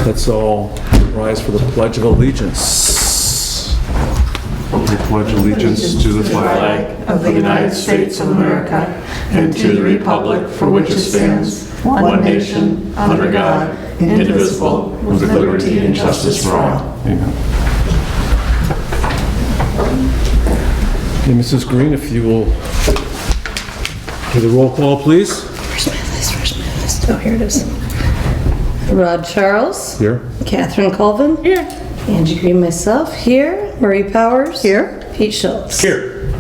Let's all rise for the Pledge of Allegiance. We pledge allegiance to the flag of the United States of America and to the republic for which it stands, one nation, under God, indivisible, with liberty and justice for all. Amen. Okay, Mrs. Green, if you will do the roll call, please. Where's my list? Oh, here it is. Rod Charles. Here. Catherine Colvin. Here. Angie Green, myself. Here. Marie Powers. Here. Pete Schultz. Here.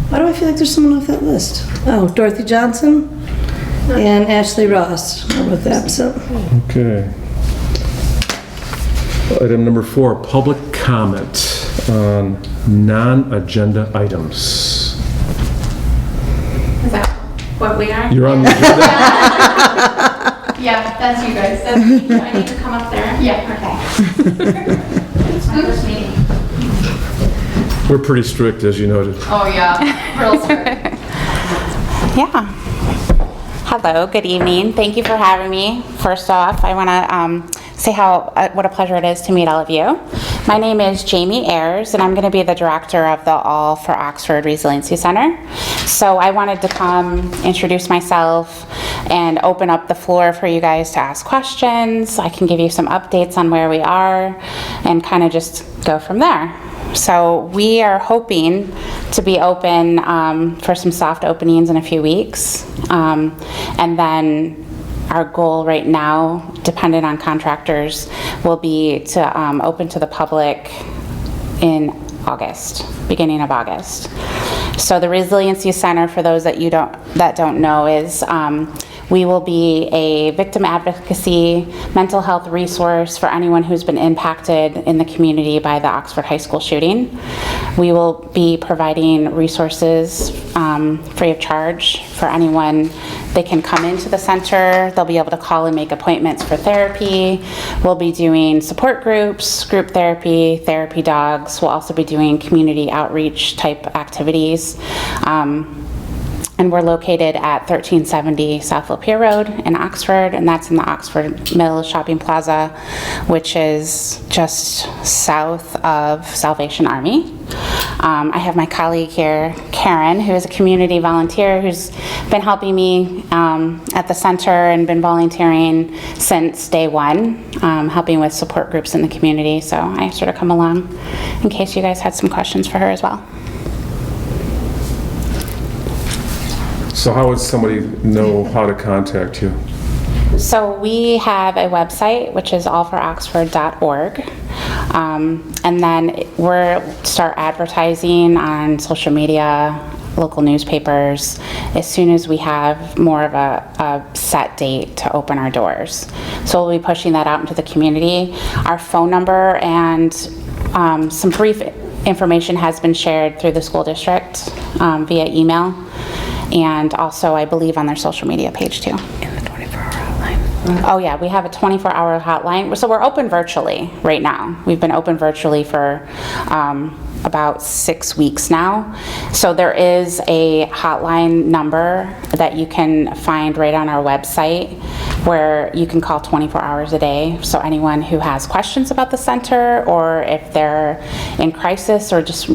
Why do I feel like there's someone off that list? Oh, Dorothy Johnson and Ashley Ross are with them, so. Okay. Item number 4, public comment on non-agenda items. Is that what we are? You're on the agenda? Yeah, that's you guys. That's me. Do I need to come up there? Yeah, okay. It's my first meeting. We're pretty strict, as you noted. Oh, yeah. Real strict. Yeah. Hello, good evening. Thank you for having me. First off, I want to say what a pleasure it is to meet all of you. My name is Jamie Ayers, and I'm going to be the director of the All for Oxford Resiliency Center. So I wanted to come introduce myself and open up the floor for you guys to ask questions. I can give you some updates on where we are and kind of just go from there. So we are hoping to be open for some soft openings in a few weeks. And then our goal right now, dependent on contractors, will be to open to the public in August, beginning of August. So the Resiliency Center, for those that don't know, is we will be a victim advocacy mental health resource for anyone who's been impacted in the community by the Oxford High School shooting. We will be providing resources free of charge for anyone. They can come into the center. They'll be able to call and make appointments for therapy. We'll be doing support groups, group therapy, therapy dogs. We'll also be doing community outreach type activities. And we're located at 1370 South Lapeer Road in Oxford, and that's in the Oxford Mills Shopping Plaza, which is just south of Salvation Army. I have my colleague here, Karen, who is a community volunteer who's been helping me at the center and been volunteering since day one, helping with support groups in the community. So I sort of come along in case you guys had some questions for her as well. So how would somebody know how to contact you? So we have a website, which is allforoxford.org. And then we'll start advertising on social media, local newspapers, as soon as we have more of a set date to open our doors. So we'll be pushing that out into the community. Our phone number and some brief information has been shared through the school district via email. And also, I believe, on their social media page, too. In the 24-hour hotline. Oh, yeah, we have a 24-hour hotline. So we're open virtually right now. We've been open virtually for about 6 weeks now. So there is a hotline number that you can find right on our website where you can call 24 hours a day. So anyone who has questions about the center, or if they're in crisis or just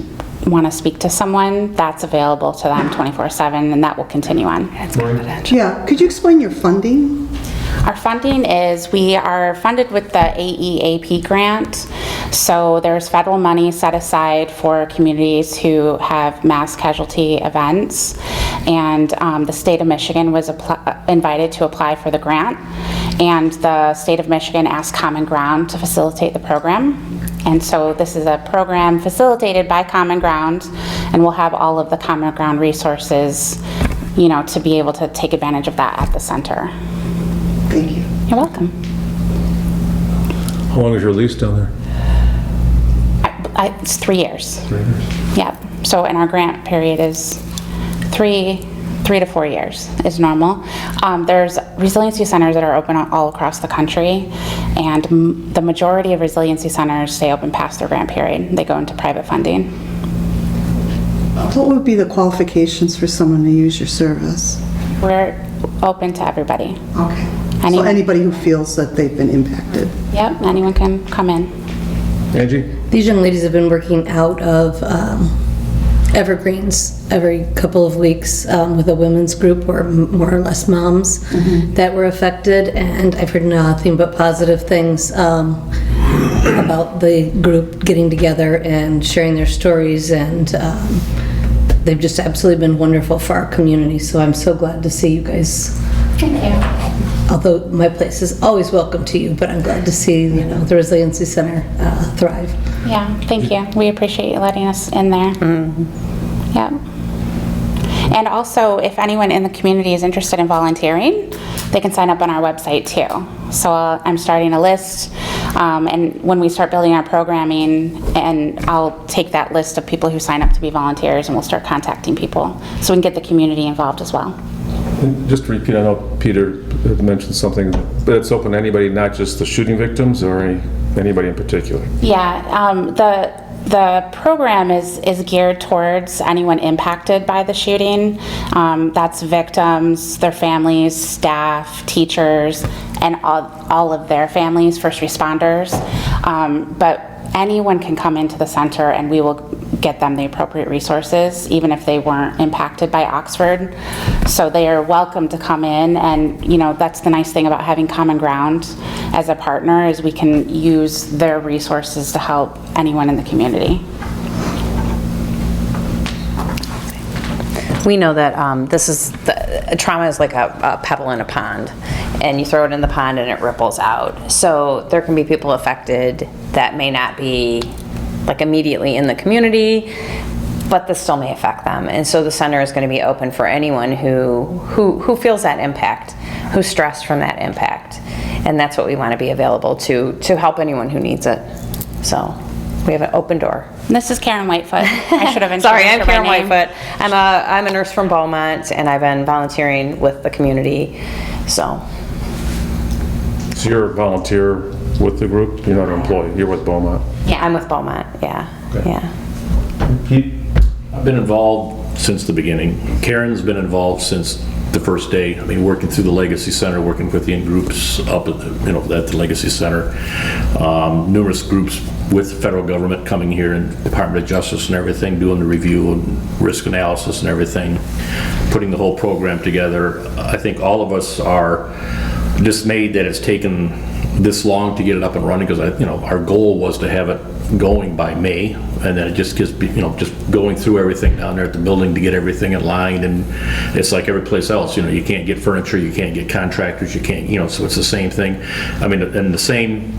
want to speak to someone, that's available to them 24/7, and that will continue on. It's confidential. Yeah, could you explain your funding? Our funding is, we are funded with the AEAP grant. So there's federal money set aside for communities who have mass casualty events. And the state of Michigan was invited to apply for the grant. And the state of Michigan asked Common Ground to facilitate the program. And so this is a program facilitated by Common Ground, and we'll have all of the Common Ground resources, to be able to take advantage of that at the center. Thank you. You're welcome. How long is your lease down there? It's 3 years. 3 years. Yeah. So, and our grant period is three to 4 years is normal. There's resiliency centers that are open all across the country, and the majority of resiliency centers stay open past their grant period. They go into private funding. What would be the qualifications for someone to use your service? We're open to everybody. Okay. So Anyone, anybody who feels that they've been impacted. yep, anyone can come in. Angie? These young ladies have been working out of Evergreens every couple of weeks with a women's group, or more or less moms that were affected, and I've heard nothing but positive things about the group getting together and sharing their stories, and they've just absolutely been wonderful for our community, so I'm so glad to see you guys. Thank you. Although my place is always welcome to you, but I'm glad to see, the Resiliency Center thrive. Yeah, thank you. We appreciate you letting us in there. Yep. And also, if anyone in the community is interested in volunteering, they can sign up on our website too. So I'm starting a list, and when we start building our programming, and I'll take that list of people who sign up to be volunteers, and we'll start contacting people, so we can get the community involved as well. And just to repeat, I know Peter had mentioned something, but it's open to anybody, not just the shooting victims, or anybody in particular? Yeah, the program is geared towards anyone impacted by the shooting. That's victims, their families, staff, teachers, and all of their families, first responders. But anyone can come into the center and we will get them the appropriate resources, even if they weren't impacted by Oxford. So they are welcome to come in, and that's the nice thing about having Common Ground as a partner, is we can use their resources to help anyone in the community. We know that trauma is like a pebble in a pond, and you throw it in the pond and it ripples out. So there can be people affected that may not be like immediately in the community, but this still may affect them. And so the center is going to be open for anyone who feels that impact, who's stressed from that impact. And that's what we want to be available to help anyone who needs it. So we have an open door. This is Karen Whitefoot. I should have introduced Sorry, I'm her by Karen name. Whitefoot. I'm a nurse from Beaumont, and I've been volunteering with the community. So you're a volunteer with the group? You're not an employee, you're with Beaumont? yeah, I'm with Beaumont. Yeah, Okay. yeah. Pete? I've been involved since the beginning. Karen's been involved since the first day. I mean, working through the Legacy Center, working with the in-groups up at the Legacy Center. Numerous groups with the federal government coming here, and Department of Justice and everything, doing the review and risk analysis and everything, putting the whole program together. I think all of us are dismayed that it's taken this long to get it up and running, because our goal was to have it going by May, and then it just gets, just going through everything down there at the building to get everything in line. And it's like every place else, you can't get furniture, you can't get contractors, you can't, so it's the same thing. I mean, and the same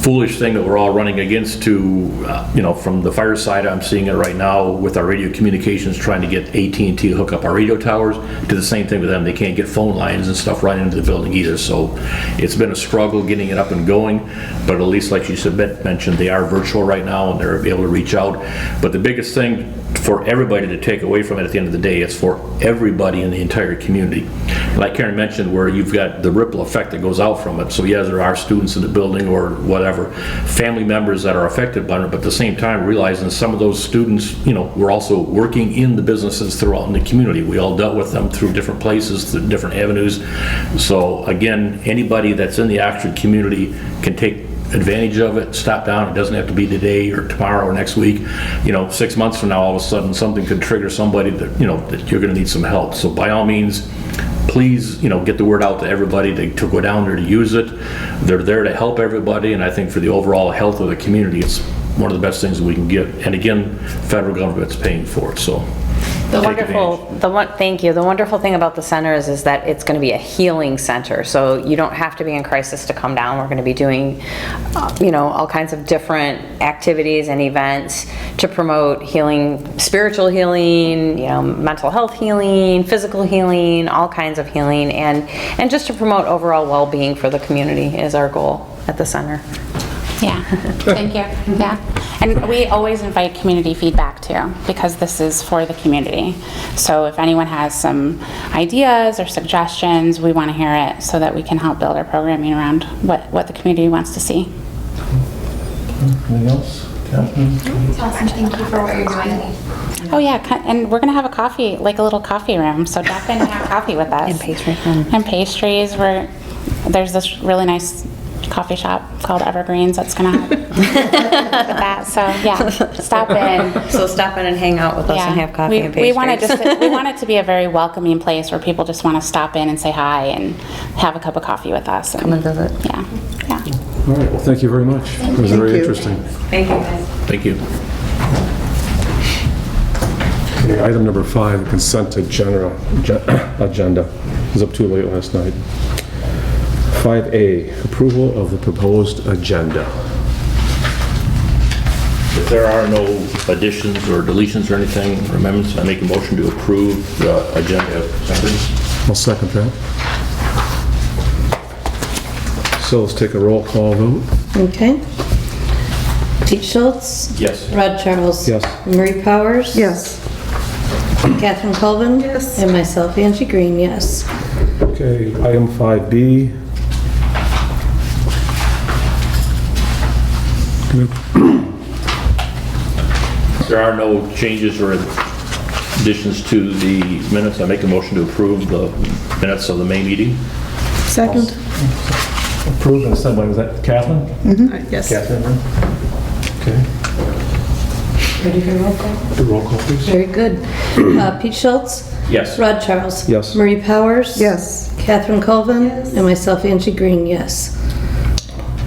foolish thing that we're all running against from the fire side, I'm seeing it right now with our radio communications, trying to get AT&T to hook up our radio towers, to the same thing with them. They can't get phone lines and stuff right into the building either. So it's been a struggle getting it up and going, but at least, like you mentioned, they are virtual right now and they're able to reach out. But the biggest thing for everybody to take away from it at the end of the day, it's for everybody in the entire community. Like Karen mentioned, where you've got the ripple effect that goes out from it. So yes, there are students in the building or whatever, family members that are affected by it, but at the same time realizing some of those students, we're also working in the businesses throughout in the community. We all dealt with them through different places, through different avenues. So again, anybody that's in the Oxford community can take advantage of it, stop down. It doesn't have to be today or tomorrow or next week. 6 months from now, all of a sudden something could trigger somebody that that you're going to need some help. So by all means, please get the word out to everybody to go down there to use it. They're there to help everybody, and I think for the overall health of the community, it's one of the best things that we can get. And again, federal government's paying for it, so Thank you. The wonderful thing about the center is that it's going to be a healing center. So you don't have to be in crisis to come down. We're going to be doing, all kinds of different activities and events to promote healing, spiritual healing, mental health healing, physical healing, all kinds of healing, and just to promote overall well-being for the community is our goal at the center. Yeah, thank you. Yeah, and we always invite community feedback too, because this is for the community. So if anyone has some ideas or suggestions, we want to hear it so that we can help build our programming around what the community wants to see. Anything else? Catherine? Awesome, thank you for what you're doing. Oh yeah, and we're gonna have a coffee, like a little coffee room. So drop in and have coffee with us. And pastries. And pastries. there's this really nice coffee shop called Evergreens that's gonna help with that. So yeah, stop in. So stop in and hang out with us and have coffee and we want pastries. we want it to be a very welcoming place where people just want to stop in and say hi and have a cup of coffee with us. Come and visit. Yeah, yeah. All right, well, thank you very much. It was very you. interesting. Thank you, guys. Thank you. Okay, item number 5, the consent agenda was up too late last night. 5A, approval of the proposed agenda. If there are no additions or deletions or anything, or amendments, I make a motion to approve the agenda as presented. I'll second that. So let's take a roll call vote. Okay. Pete Schultz? Yes. Rod Charles? Yes. Marie Powers? Yes. Catherine Colvin? Yes. And myself, Angie Green, yes. Okay, item 5B. If there are no changes or additions to the minutes, I make a motion to approve the minutes of the May meeting. Second? Approved and sent by, was that Catherine? Yes. Catherine? Okay. Ready for roll call? The roll call, please. Very good. Pete Schultz? Yes. Rod Charles? Yes. Marie Powers? Yes. Catherine Colvin? And myself, Angie Green, yes.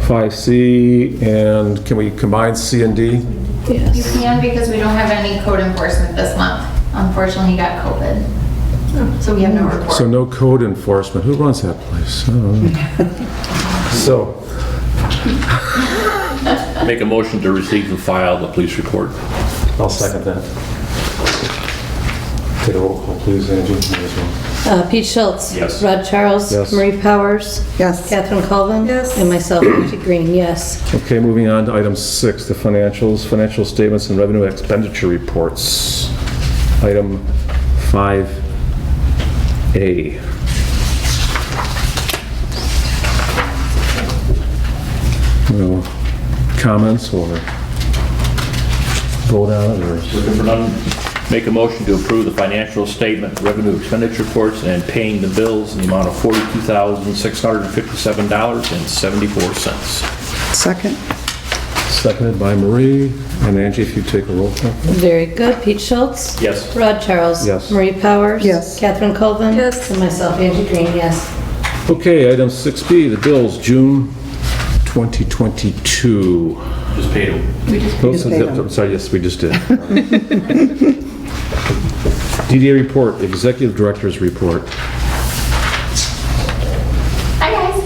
5C, and can we combine C and D? You Yes. can because we don't have any code enforcement this month. Unfortunately, he got COVID. So we have no report. So no code enforcement. Who runs that place? I don't know. So, Make a motion to receive and file the police report. I'll second that. Take a roll call, please, Angie. You as well. Pete Schultz? Yes. Rod Charles? Yes. Marie Powers? Yes. Catherine Colvin? Yes. And myself, Angie Green, yes. Okay, moving on to item 6, the financials, financial statements and revenue expenditure reports. Item 5A. No comments or vote on it, or? Looking for none, make a motion to approve the financial statement, revenue expenditure reports, and paying the bills in the amount of $42,657.74. Second? Seconded by Marie. And Angie, if you take a roll call. Very good. Pete Schultz? Yes. Rod Charles? Yes. Marie Powers? Yes. Catherine Colvin? Yes. And myself, Angie Green, yes. Okay, item 6B, the bills, June 2022. Just paid them. I'm sorry, yes, we just did. DDA report, executive director's report. Hi, guys.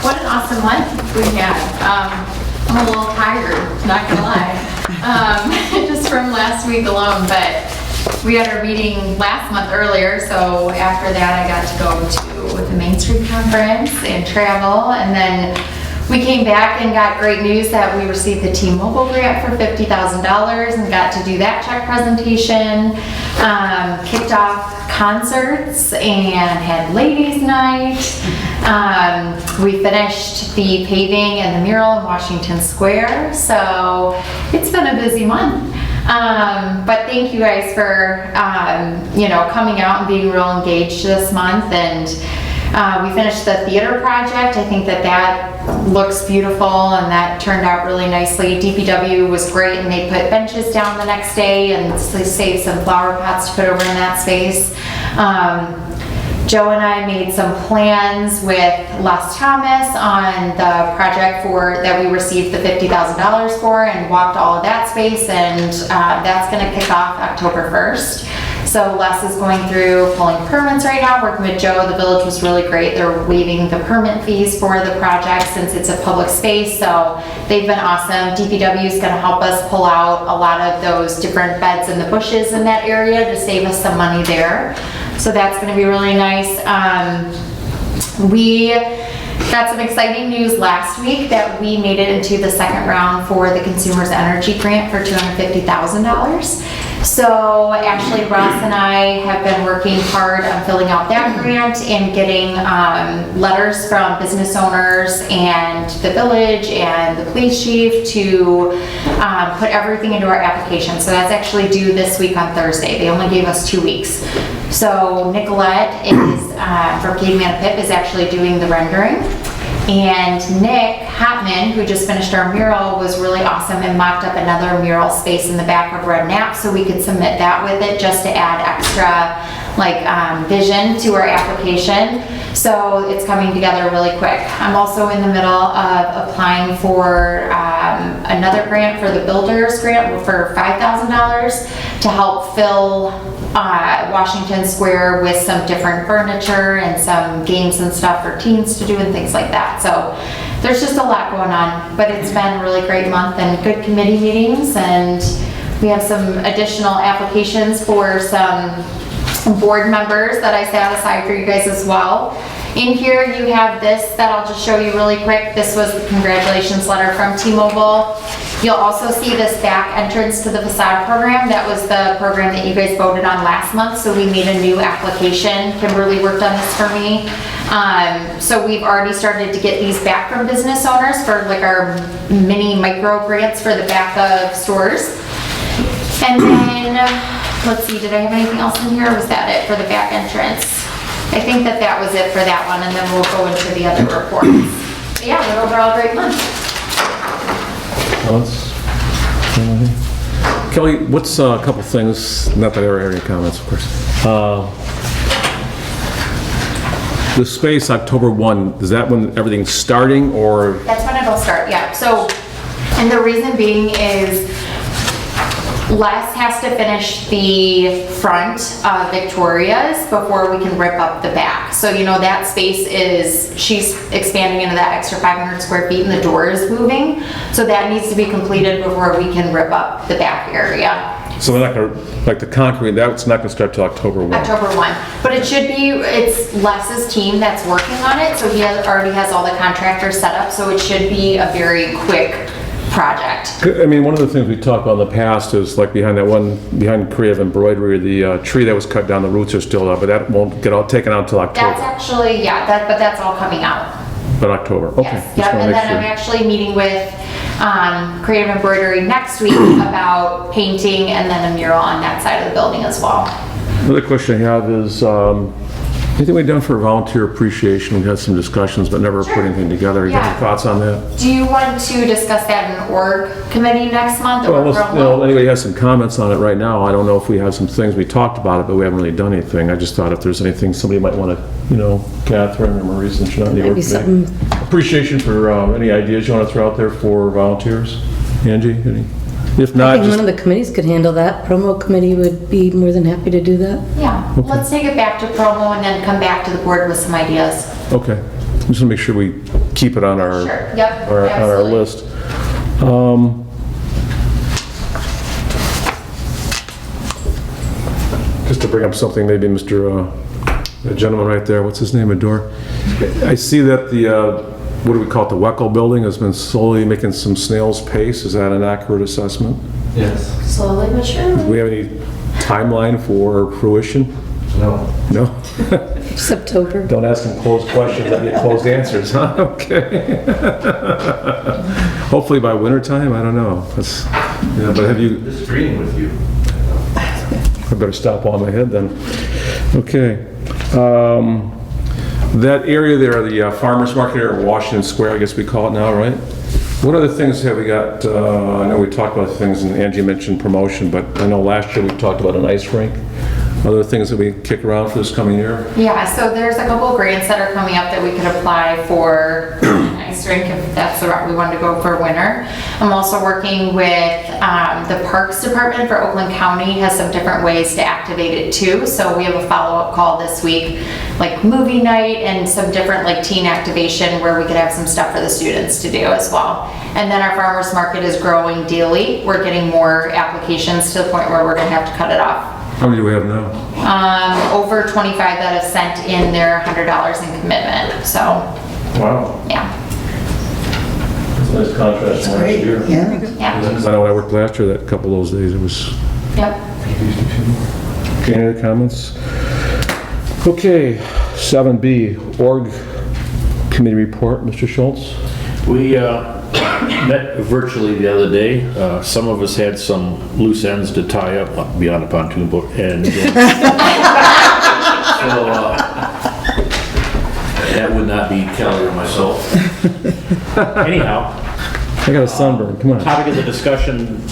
What an awesome month we had. I'm a little tired, not gonna lie, just from last week alone, but we had our meeting last month earlier, so after that I got to go to the Main Street Conference and travel, and then we came back and got great news that we received the T-Mobile grant for $50,000 and got to do that check presentation, kicked off concerts and had ladies' night. We finished the paving and the mural in Washington Square, so it's been a busy month. But thank you guys for, coming out and being real engaged this month. And we finished the theater project. I think that looks beautiful and that turned out really nicely. DPW was great and they put benches down the next day and saved some flower pots to put over in that space. Joe and I made some plans with Les Thomas on the project that we received the $50,000 for and walked all of that space, and that's going to kick off October 1st. So Les is going through pulling permits right now, working with Joe. The village was really great. They're waiving the permit fees for the project since it's a public space, so they've been awesome. DPW is going to help us pull out a lot of those different beds and the bushes in that area to save us some money there. So that's going to be really nice. We got some exciting news last week that we made it into the second round for the Consumers Energy Grant for $250,000. So Ashley, Ross, and I have been working hard on filling out that grant and getting letters from business owners and the village and the police chief to put everything into our application. So that's actually due this week on Thursday. They only gave us 2 weeks. So Nicolette is from Katie Manapip is actually doing the rendering. And Nick Hopman, who just finished our mural, was really awesome and mocked up another mural space in the back of Red Nap so we could submit that with it just to add extra vision to our application. So it's coming together really quick. I'm also in the middle of applying for another grant for the Builders Grant for $5,000 to help fill Washington Square with some different furniture and some games and stuff for teens to do and things like that. So there's just a lot going on, but it's been a really great month and good committee meetings, and we have some additional applications for some board members that I set aside for you guys as well. In here you have this that I'll just show you really quick. This was the congratulations letter from T-Mobile. You'll also see this back entrance to the facade program. That was the program that you guys voted on last month, so we made a new application. Kimberly worked on this for me. So we've already started to get these back from business owners for our mini micro grants for the back of stores. And then, let's see, did I have anything else in here, or was that it for the back entrance? I think that was it for that one, and then we'll go into the other reports. But yeah, but overall, great month. Kelly, what's a couple things, not that I ever had any comments, of course. The space, October 1, is that when everything's starting, or? That's when it'll start, yeah. So, and the reason being is Les has to finish the front of Victoria's before we can rip up the back. So, that space she's expanding into that extra 500 square feet and the door is moving. So that needs to be completed before we can rip up the back area. So they're not gonna, the concrete, that's not gonna start till October 1? October 1. But it's Les's team that's working on it, so he already has all the contractors set up, so it should be a very quick project. I mean, one of the things we talked about in the past is behind Creative Embroidery, the tree that was cut down, the roots are still up, but that won't get taken out until October. That's actually, but that's all coming out. But October, okay. Yes, Just wanna and make then sure. I'm actually meeting with Creative Embroidery next week about painting and then a mural on that side of the building as well. Another question I have is, anything we've done for volunteer appreciation? We had some discussions, but never put anything together. You got any Yeah. thoughts on that? Do you want to discuss that in org committee next month? Or Well, anybody has some comments on it right now. I don't know if we have some things, we talked about it, but we haven't really done anything. I just thought if there's anything somebody might want to, Catherine or Maurice, since you're not in the org Maybe committee. something. Appreciation for any ideas you want to throw out there for volunteers? Angie, any? If I not, think just, one of the committees could handle that. Promo committee would be more than happy to do that. Yeah, let's take it back to promo and then come back to the board with some ideas. okay. Just want to make sure we keep it on our, Sure, yep, on our absolutely. list. Just to bring up something, maybe the gentleman right there, what's his name, Adore? I see that what do we call it, the Weckel building has been slowly making some snail's pace. Is that an accurate assessment? Yes. Slowly but Do surely. we have any timeline for fruition? No. No? It's October. Don't ask them closed questions, I get closed answers, huh? Okay. Hopefully by winter time, I don't know. But have you, Disagreeing with you. I better stop while I'm ahead then. Okay. That area there, the farmer's market area, Washington Square, I guess we call it now, right? What other things have we got? I know we talked about things, and Angie mentioned promotion, but I know last year we talked about an ice rink. Other things that we kick around for this coming year? Yeah, so there's a couple of grants that are coming up that we could apply for an ice rink if that's the route we wanted to go for winter. I'm also working with the Parks Department for Oakland County has some different ways to activate it too. So we have a follow-up call this week, like movie night and some different teen activation where we could have some stuff for the students to do as well. And then our farmers market is growing daily. We're getting more applications to the point where we're gonna have to cut it off. How many do we have now? Over 25 that have sent in their $100 in commitment, so, Wow. yeah. That's a nice contrast from last year. Yeah. Yeah, I know when I worked last year, that couple of those days, it was... yep. Okay, any other comments? Okay, 7B, org committee report, Mr. Schultz. We met virtually the other day. Some of us had some loose ends to tie up beyond the pontoon boat, and so that would not be Kelly or myself. Anyhow, I got a sunburn, come on. topic of the discussion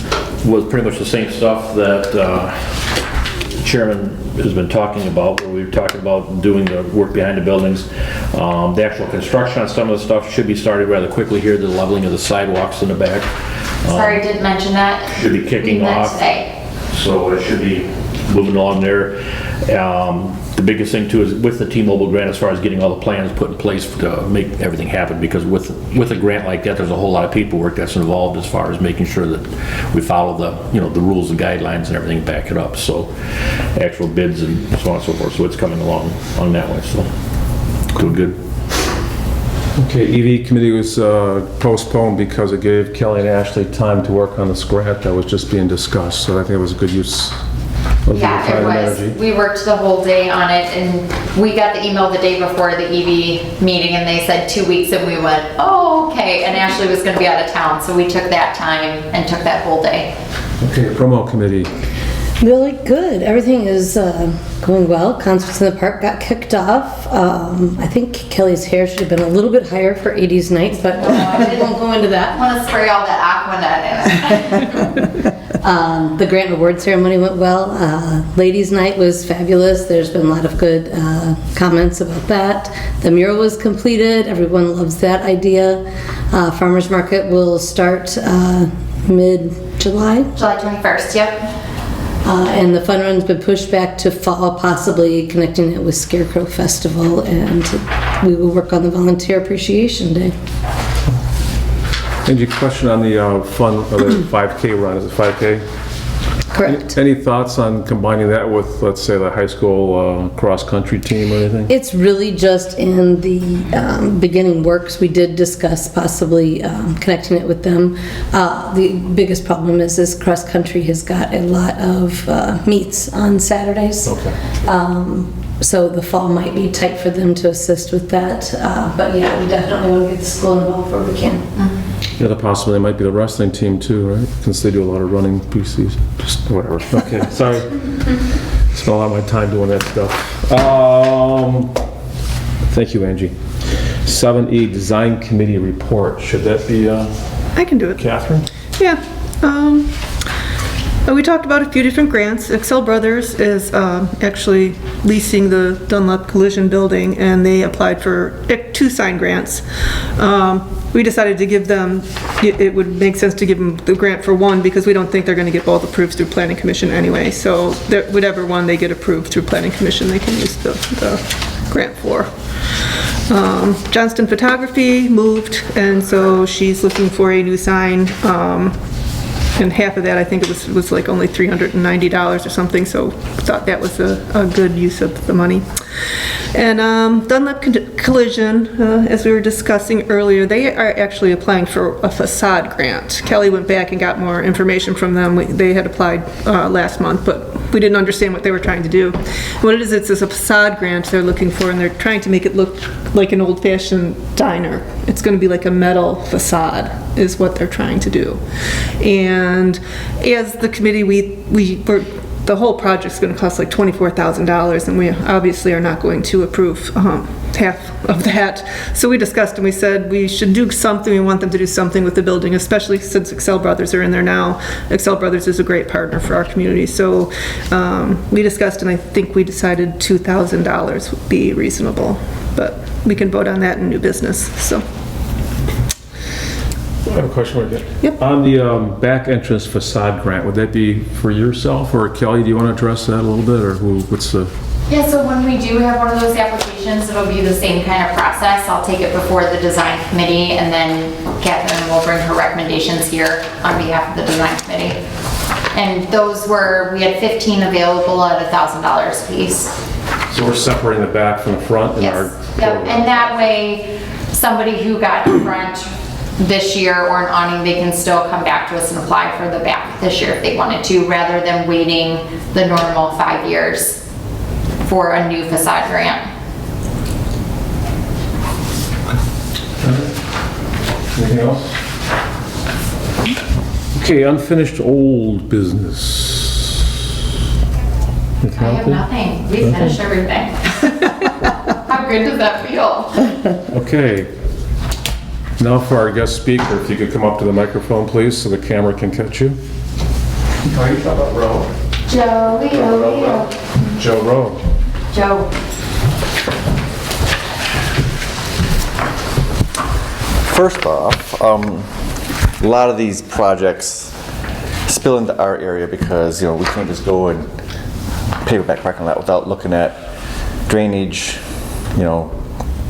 was pretty much the same stuff that the chairman has been talking about, where we were talking about doing the work behind the buildings. The actual construction on some of the stuff should be started rather quickly here, the leveling of the sidewalks in the back. Sorry, didn't mention that. Should be kicking We met off. today. So it should be moving along there. The biggest thing too is with the T-Mobile grant, as far as getting all the plans put in place to make everything happen, because with a grant like that, there's a whole lot of paperwork that's involved as far as making sure that we follow the rules and guidelines and everything, back it up. So actual bids and so on and so forth. So it's coming along on that way. So doing good. Okay, EV committee was postponed because it gave Kelly and Ashley time to work on this grant that was just being discussed, so I think it was a good use of your Yeah, time it and was. energy. We worked the whole day on it, and we got the email the day before the EV meeting, and they said 2 weeks, and we went, oh, okay. And Ashley was gonna be out of town, so we took that time and took that whole day. Okay, promo committee. Really good. Everything is going well. Concerts in the Park got kicked off. I think Kelly's hair should have been a little bit higher for 80s night, but I won't go into I that. wanna spray all that Aquanet in it. The grant award ceremony went well. Ladies' night was fabulous. There's been a lot of good comments about that. The mural was completed. Everyone loves that idea. Farmers market will start mid-July. July 21st, yep. And the fun run's been pushed back to fall, possibly connecting it with Scarecrow Festival, and we will work on the Volunteer Appreciation Day. And your question on the fun, or the 5K run, is it 5K? Correct. Any thoughts on combining that with, let's say, the high school cross-country team or anything? It's really just in the beginning works. We did discuss possibly connecting it with them. The biggest problem is this cross-country has got a lot of meets on Saturdays. Okay. So the fall might be tight for them to assist with that. But yeah, we definitely want to get the school involved where we can. The other possibility might be the wrestling team too, right? Since they do a lot of running preseason, just whatever. Okay, sorry. Spent a lot of my time doing that stuff. Thank you, Angie. 7E, Design Committee Report. Should that be I can do it. Catherine? Yeah. We talked about a few different grants. Excel Brothers is actually leasing the Dunlop Collision Building, and they applied for 2 sign grants. We decided to give them, it would make sense to give them the grant for one, because we don't think they're going to get both approved through Planning Commission anyway. So whatever one they get approved through Planning Commission, they can use the grant for. Johnston Photography moved, and so she's looking for a new sign. And half of that, I think it was like only $390 or something, so thought that was a good use of the money. And Dunlop Collision, as we were discussing earlier, they are actually applying for a facade grant. Kelly went back and got more information from them. They had applied last month, but we didn't understand what they were trying to do. What it is, it's a facade grant they're looking for, and they're trying to make it look like an old-fashioned diner. It's going to be like a metal facade, is what they're trying to do. And as the committee, the whole project's going to cost like $24,000, and we obviously are not going to approve half of that. So we discussed and we said we should do something. We want them to do something with the building, especially since Excel Brothers are in there now. Excel Brothers is a great partner for our community. So we discussed, and I think we decided $2,000 would be reasonable. But we can vote on that in new business. So. I have a question for you. Yep. On the back entrance facade grant, would that be for yourself, or Kelly, do you want to address that a little bit, or what's the? Yeah, so when we do have one of those applications, it'll be the same kind of process. I'll take it before the design committee, and then Catherine will bring her recommendations here on behalf of the design committee. And those we had 15 available at $1,000 a piece. So we're separating the back from the front in our. Yes, yep, and that way, somebody who got in front this year or an awning, they can still come back to us and apply for the back this year if they wanted to, rather than waiting the normal 5 years for a new facade grant. Anything else? Okay, unfinished old business. I have nothing. We finished everything. How How good does that feel? Okay. Now for our guest speaker, if you could come up to the microphone, please, so the camera can catch you. How are you talking about Roe? Joey, Joe Rowe. Joe. First off, a lot of these projects spill into our area because, we can't just go and pave a back parking lot without looking at drainage,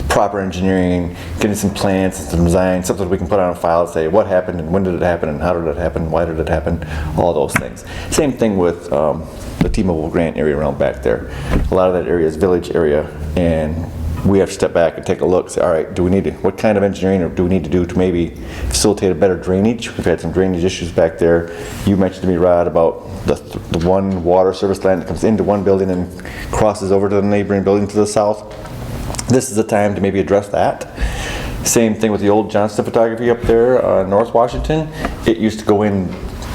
proper engineering, getting some plans and some design, something we can put on a file and say what happened and when did it happen and how did it happen, why did it happen, all those things. Same thing with the T-Mobile grant area around back there. A lot of that area is village area, and we have to step back and take a look, say, all right, what kind of engineering do we need to do to maybe facilitate a better drainage? We've had some drainage issues back there. You mentioned to me, Rod, about the one water service line that comes into one building and crosses over to the neighboring building to the south. This is the time to maybe address that. Same thing with the old Johnston Photography up there, North Washington. It used to go in,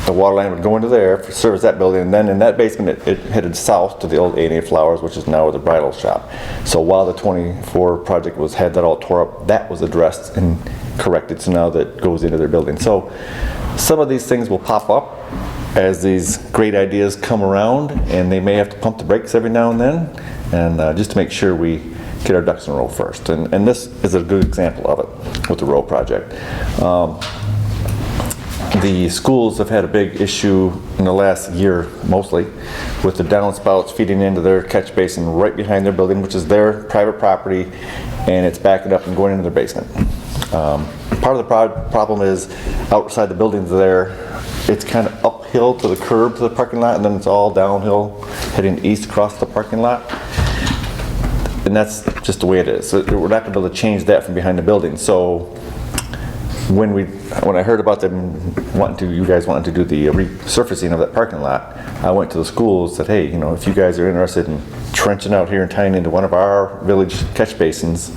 the water line would go into there, service that building, and then in that basement it headed south to the old A&A Flowers, which is now the bridal shop. So while the 24 project had that all tore up, that was addressed and corrected, so now that goes into their building. So some of these things will pop up as these great ideas come around, and they may have to pump the brakes every now and then, and just to make sure we get our ducks in a row first. And this is a good example of it with the row project. The schools have had a big issue in the last year, mostly, with the downspouts feeding into their catch basin right behind their building, which is their private property, and it's backing up and going into their basement. Part of the problem is outside the buildings there, it's kind of uphill to the curb to the parking lot, and then it's all downhill heading east across the parking lot. And that's just the way it is. So we're not going to be able to change that from behind the building. So when I heard about them you guys wanting to do the resurfacing of that parking lot, I went to the schools and said, hey, if you guys are interested in trenching out here and tying into one of our village catch basins,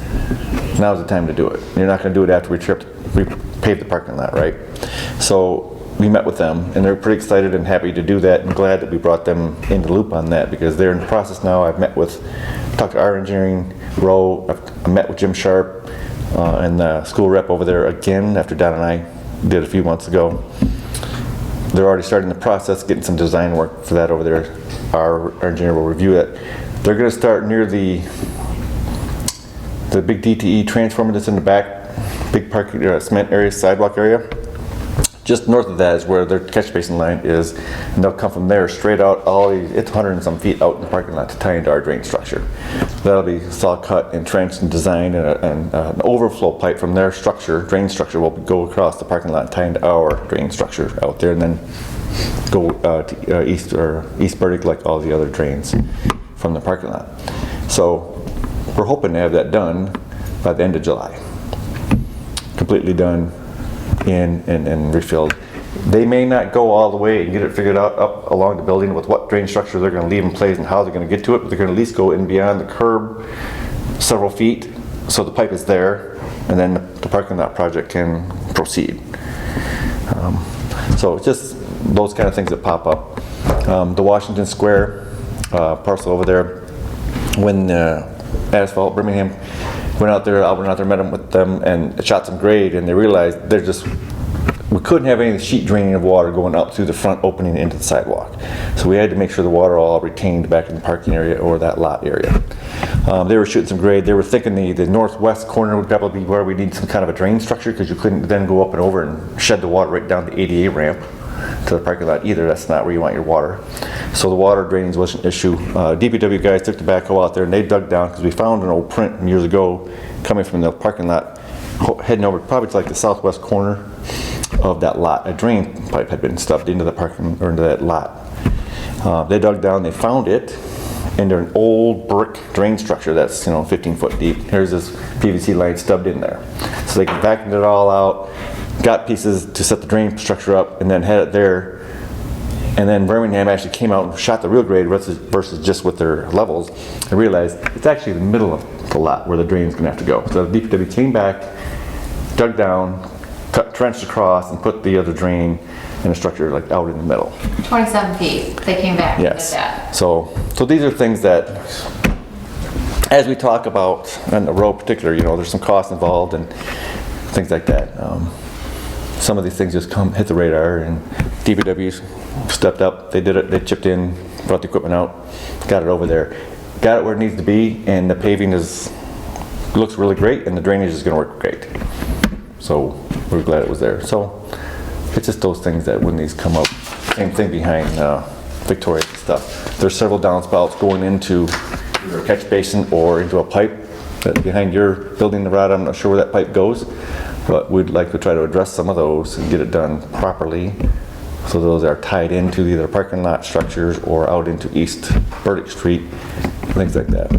now's the time to do it. You're not going to do it after we pave the parking lot, right? So we met with them, and they're pretty excited and happy to do that, and glad that we brought them in the loop on that, because they're in the process now. I've talked to our engineering row, I met with Jim Sharp, and the school rep over there again after Don and I did a few months ago. They're already starting the process, getting some design work for that over there. Our engineer will review it. They're going to start near the big DTE transformer that's in the back, big parking cement area, sidewalk area. Just north of that is where their catch basin line is, and they'll come from there straight out, it's 100 and some feet out in the parking lot to tie into our drain structure. That'll be saw cut and trenched and designed, and an overflow pipe from their drain structure will go across the parking lot and tie into our drain structure out there, and then go to east vertic like all the other drains from the parking lot. So we're hoping to have that done by the end of July. Completely done and refilled. They may not go all the way and get it figured out up along the building with what drain structure they're going to leave in place and how they're going to get to it, but they're going to at least go in beyond the curb several feet so the pipe is there, and then the parking lot project can proceed. So just those kind of things that pop up. The Washington Square parcel over there, when Asphalt Birmingham went out there, met with them and shot some grade, and they realized we couldn't have any sheet draining of water going out through the front opening into the sidewalk. So we had to make sure the water all retained back in the parking area or that lot area. They were shooting some grade. They were thinking the northwest corner would probably be where we need some kind of a drain structure, because you couldn't then go up and over and shed the water right down the ADA ramp to the parking lot either. That's not where you want your water. So the water drainage was an issue. DPW guys took the backhoe out there and they dug down, because we found an old print years ago coming from the parking lot, heading over probably to like the southwest corner of that lot. A drain pipe had been stuffed into the parking, or into that lot. They dug down, they found it into an old brick drain structure that's 15 foot deep. Here's this PVC line stubbed in there. So they vacuumed it all out, got pieces to set the drain structure up, and then had it there. And then Birmingham actually came out and shot the real grade versus just with their levels, and realized it's actually the middle of the lot where the drain's gonna have to go. So the DPW came back, dug down, trenched across, and put the other drain in a structure like out in the middle. 27 feet, they came back and did Yes. that. So these are things that as we talk about, on the road particular, there's some costs involved and things like that. Some of these things just hit the radar, and DPW stepped up, they did it, they chipped in, brought the equipment out, got it over there. Got it where it needs to be, and the paving looks really great, and the drainage is gonna work great. So we're glad it was there. So it's just those things that when these come up, same thing behind Victoria and stuff. There's several downspouts going into either a catch basin or into a pipe that behind your building, the road. I'm not sure where that pipe goes, but we'd like to try to address some of those and get it done properly. So those are tied into either parking lot structures or out into East Burdick Street, things like that.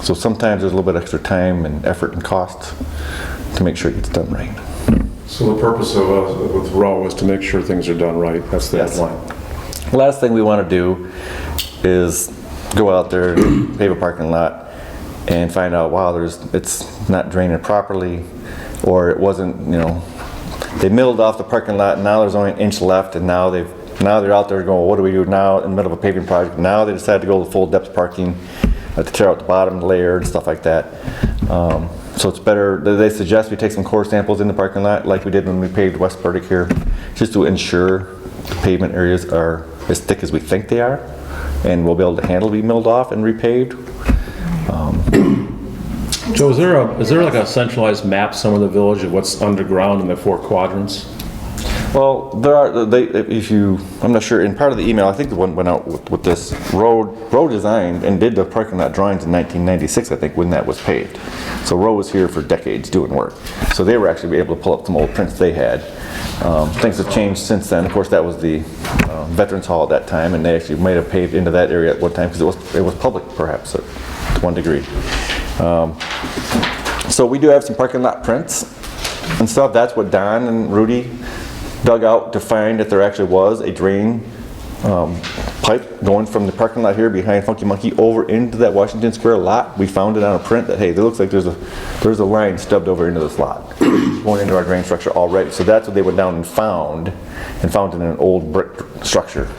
So sometimes there's a little bit extra time and effort and cost to make sure it gets done right. So the purpose of with Row is to make sure things are done right. That's the Yes. headline. Last thing we want to do is go out there and pave a parking lot and find out, wow, it's not draining properly, or it wasn't, they milled off the parking lot and now there's only an inch left, and now they're out there going, what do we do now in the middle of a paving project? Now they decided to go to full depth parking to tear out the bottom layer and stuff like that. So it's better, they suggest we take some core samples in the parking lot like we did when we paved West Burdick here, just to ensure the pavement areas are as thick as we think they are, and we'll be able to handle being milled off and repaved. Joe, is there like a centralized map somewhere in the village of what's underground in the 4 quadrants? Well, there are, I'm not sure, in part of the email, I think the one went out with this Row designed and did the parking lot drawings in 1996, I think, when that was paved. So Row was here for decades doing work. So they were actually able to pull up some old prints they had. Things have changed since then. Of course, that was the Veterans Hall at that time, and they actually might have paved into that area at one time because it was public, perhaps, to one degree. So we do have some parking lot prints and stuff. That's what Don and Rudy dug out to find that there actually was a drain pipe going from the parking lot here behind Funky Monkey over into that Washington Square lot. We found it on a print that, hey, it looks like there's a line stubbed over into this lot going into our drain structure already. So that's what they went down and found it in an old brick structure.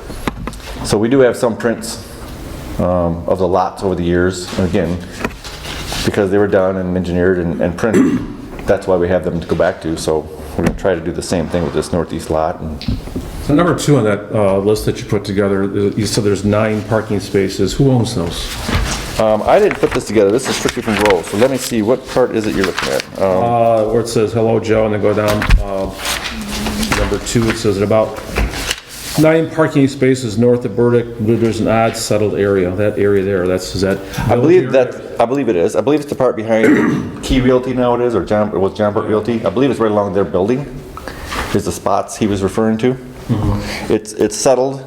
So we do have some prints of the lots over the years, and again, because they were done and engineered and printed, that's why we have them to go back to. So we're going to try to do the same thing with this northeast lot. So number 2 on that list that you put together, you said there's 9 parking spaces. Who owns those? I didn't put this together. This is strictly from Row. So let me see, what part is it you're looking at? Where it says, hello, Joe, and then go down. Number 2, it says at about 9 parking spaces north of Burdick. There's an odd settled area. That area there, is that? I believe it is. I believe it's the part behind Key Realty now it is, or was John Burke Realty. I believe it's right along their building. Is the spots he was referring to. Mm-hmm. It's settled.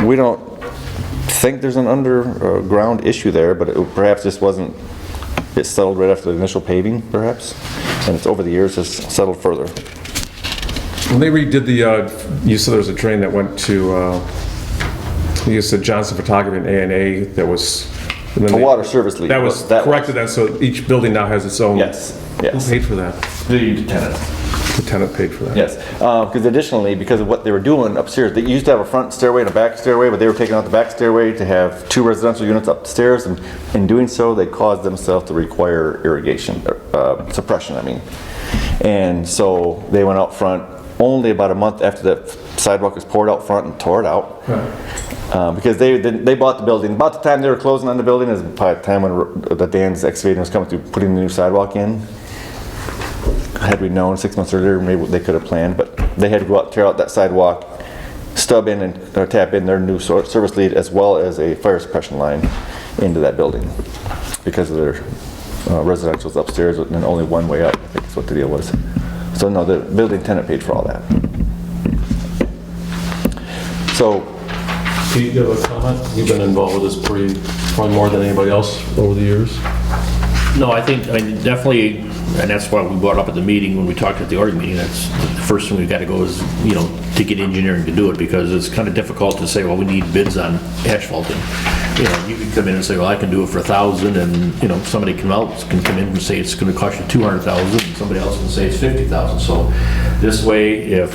We don't think there's an underground issue there, but it perhaps just wasn't. It settled right after the initial paving, perhaps, and it's over the years has settled further. When they redid you said there was a drain that went to, you said Johnson Photography and A&A that was... The water service leak. That was corrected then, so each building now has its own... Yes. Who paid for that? The tenant. The tenant paid for that? Yes, because additionally, because of what they were doing upstairs, they used to have a front stairway and a back stairway, but they were taking out the back stairway to have 2 residential units upstairs, and in doing so, they caused themselves to require irrigation, suppression, I mean. And so they went out front only about a month after that sidewalk was poured out front and tore it out. Right. Because they bought the building. About the time they were closing on the building is probably the time when the Dan's excavating was coming through, putting the new sidewalk in. Had we known 6 months earlier, maybe they could have planned, but they had to go out, tear out that sidewalk, stub in and tap in their new service lead as well as a fire suppression line into that building because of their residential's upstairs and only one way up. I think that's what the deal was. So no, the building tenant paid for all that. So, Pete, you have a comment? You've been involved with this probably more than anybody else over the years. No, I mean, definitely, and that's why we brought up at the meeting, when we talked at the org meeting, that's the first thing we've got to go is, to get engineering to do it, because it's kind of difficult to say, well, we need bids on asphalt, and, you can come in and say, well, I can do it for $1,000, and, somebody can come in and say it's going to cost you $200,000, and somebody else can say it's $50,000. So this way, if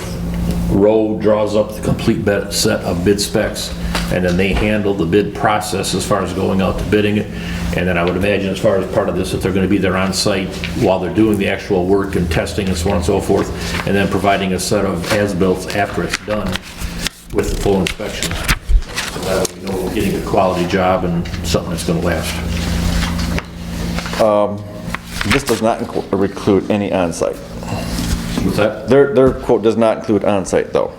Row draws up the complete set of bid specs, and then they handle the bid process as far as going out to bidding it. And then I would imagine as far as part of this, that they're going to be there on site while they're doing the actual work and testing and so on and so forth, and then providing a set of as-built after it's done with the full inspection. So that way we know we're getting a quality job and something that's going to last. This does not include any on-site. What's that? Their quote does not include on-site, though.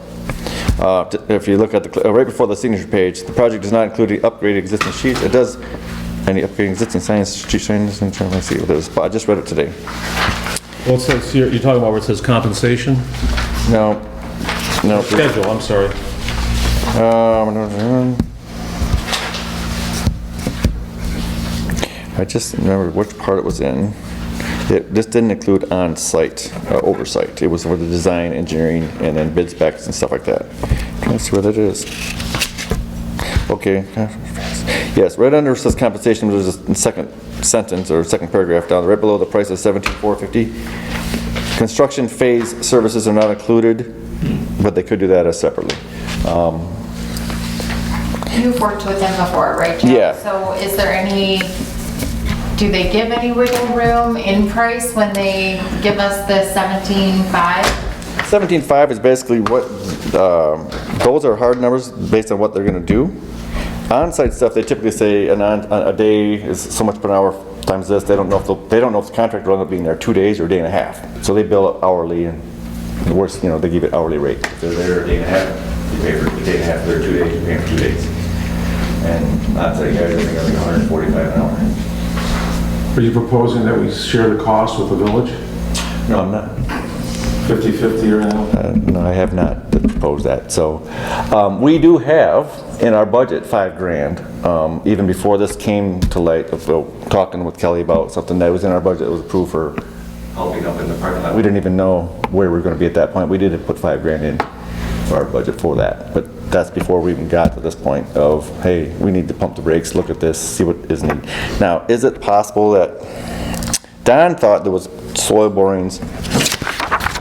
If you look at the, right before the signature page, the project does not include the upgraded existing sheets. It does, any upgrading existing signs, street signs, I'm trying to see what it is, but I just read it today. Well, it says here, you're talking about where it says compensation? No. Schedule, I'm sorry. I just remember which part it was in. This didn't include on-site oversight. It was for the design, engineering, and then bid specs and stuff like that. Let's see what that is. Okay. Yes, right under it says compensation, there's a second sentence or second paragraph down, right below the price of $17,450. Construction phase services are not included, but they could do that as separately. You've worked with them before, right, Joe? Yeah. So is there any, do they give any wiggle room in price when they give us the 17.5? 17.5 is basically what, those are hard numbers based on what they're gonna do. On-site stuff, they typically say a day is so much per hour times this. They don't know if the contractor will end up being there 2 days or a day and a half. So they bill it hourly, and the worst, they give it hourly rate. If they're there a day and a half, you pay for a day and a half. If they're 2 days, you pay for 2 days. And on-site guys, I think, are like $145 an hour. Are you proposing that we share the cost with the village? No, I'm not. 50/50 or anything? No, I have not proposed that. So we do have in our budget $5,000. Even before this came to light, talking with Kelly about something that was in our budget that was approved for helping up in the parking lot. We didn't even know where we were going to be at that point. We did put $5,000 in for our budget for that. But that's before we even got to this point of, hey, we need to pump the brakes, look at this, see what is needed. Now, is it possible that Don thought there was soil borings?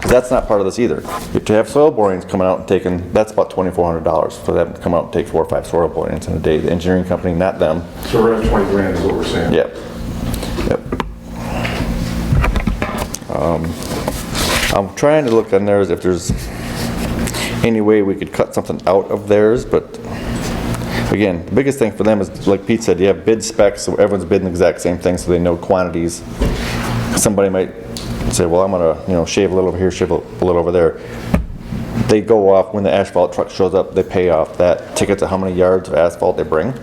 That's not part of this either. If you have soil borings coming out and taking, that's about $2,400 for them to come out and take 4 or 5 soil borings in a day. The engineering company, not them. So we're at 20 grand is what we're saying? Yep. I'm trying to look on theirs if there's any way we could cut something out of theirs, but again, the biggest thing for them is, like Pete said, you have bid specs, so everyone's bidding the exact same thing, so they know quantities. Somebody might say, well, I'm gonna, shave a little over here, shave a little over there. They go off, when the asphalt truck shows up, they pay off that ticket to how many yards of asphalt they bring.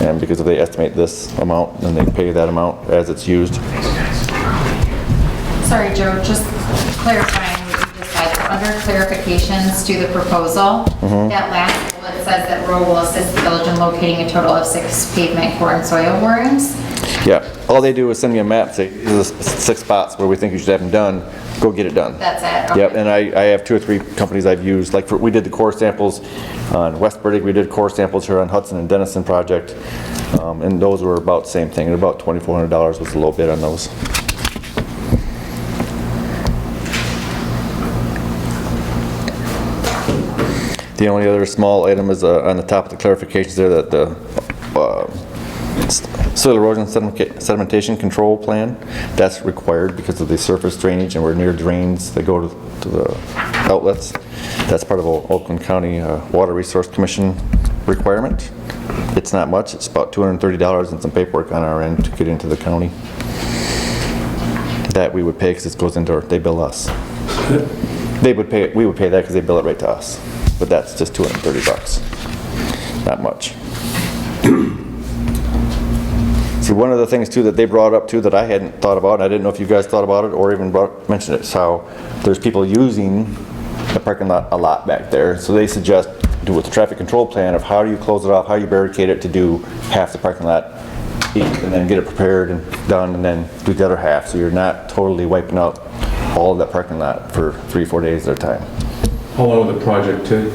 And because if they estimate this amount, then they pay that amount as it's used. Sorry, Joe, just clarifying what you just said. Under clarifications to the proposal, that last bullet says that road will assist the village in locating a total of 6 pavement core and soil borings. Yeah, all they do is send me a map, say, here's 6 spots where we think you should have them done, go get it done. That's it? Okay. Yep, and I have 2 or 3 companies I've used, like we did the core samples on West Burdick, we did core samples here on Hudson and Dennison project, and those were about the same thing, and about $2,400 was a low bid on those. The only other small item is on the top of the clarifications there that the soil erosion sedimentation control plan, that's required because of the surface drainage and we're near drains that go to the outlets. That's part of Oakland County Water Resource Commission requirement. It's not much, it's about $230 and some paperwork on our end to get into the county. That we would pay because it goes into they bill us. We would pay that because they bill it right to us. But that's just $230. Not much. See, one of the things too that they brought up too that I hadn't thought about, and I didn't know if you guys thought about it or even mentioned it, is how there's people using the parking lot a lot back there. So they suggest do with the traffic control plan of how do you close it off, how you barricade it to do half the parking lot and then get it prepared and done and then do the other half. So you're not totally wiping out all of that parking lot for 3-4 days at a time. How long would the project take?